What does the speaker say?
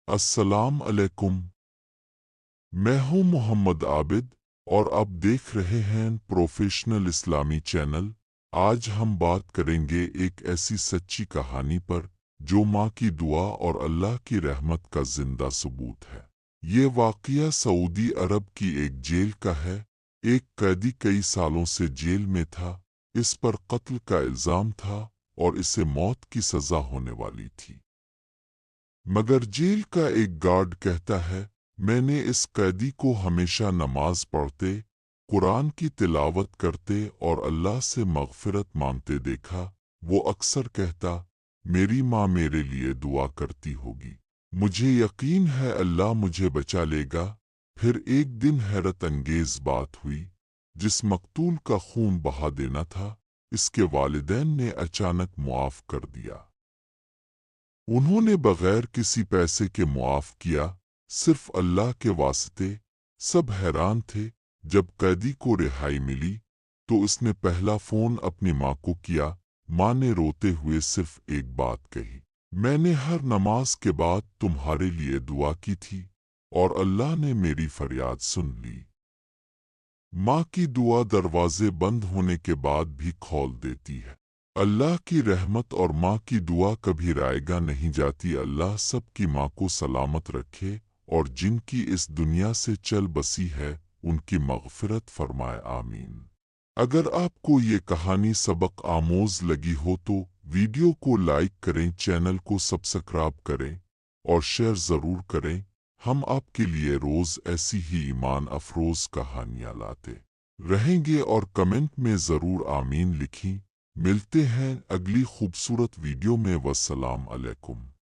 السلام علیکم، میں ہوں محمد عابد اور آپ دیکھ رہے ہیں پروفیشنل اسلامی چینل۔ آج ہم بات کریں گے ایک ایسی سچی کہانی پر جو ماں کی دعا اور اللہ کی رحمت کا زندہ ثبوت ہے۔ یہ واقعہ سعودی عرب کی ایک جیل کا ہے۔ ایک قیدی کئی سالوں سے جیل میں تھا، اس پر قتل کا الزام تھا اور اسے موت کی سزا ہونے والی تھی۔ مگر جیل کا ایک گارڈ کہتا ہے، میں نے اس قیدی کو ہمیشہ نماز پڑھتے، قرآن کی تلاوت کرتے اور اللہ سے مغفرت مانگتے دیکھا۔ وہ اکثر کہتا، میری ماں میرے لیے دعا کرتی ہوگی، مجھے یقین ہے اللہ مجھے بچا لے گا۔ پھر ایک دن حیرت انگیز بات ہوئی، جس مقتول کا خون بہا دینا تھا، اس کے والدین نے اچانک معاف کر دیا۔ انہوں نے بغیر کسی پیسے کے معاف کیا، صرف اللہ کے واسطے۔ سب حیران تھے۔ جب قیدی کو رہائی ملی تو اس نے پہلا فون اپنی ماں کو کیا۔ ماں نے روتے ہوئے صرف ایک بات کہی، میں نے ہر نماز کے بعد تمہارے لیے دعا کی تھی اور اللہ نے میری فریاد سن لی۔ ماں کی دعا دروازے بند ہونے کے بعد بھی کھول دیتی ہے۔ اللہ کی رحمت اور ماں کی دعا کبھی رائیگاں نہیں جاتی۔ اللہ سب کی ماں کو سلامت رکھے اور جن کی اس دنیا سے چل بسی ہے ان کی مغفرت فرمائے، آمین۔ اگر آپ کو یہ کہانی سبق آموز لگی ہو تو ویڈیو کو لائک کریں، چینل کو سبسکرائب کریں اور شیئر ضرور کریں۔ ہم آپ کے لیے روز ایسی ہی ایمان افروز کہانیاں لاتے رہیں گے اور کمنٹ میں ضرور آمین لکھیں۔ ملتے ہیں اگلی خوبصورت ویڈیو میں۔ والسلام علیکم۔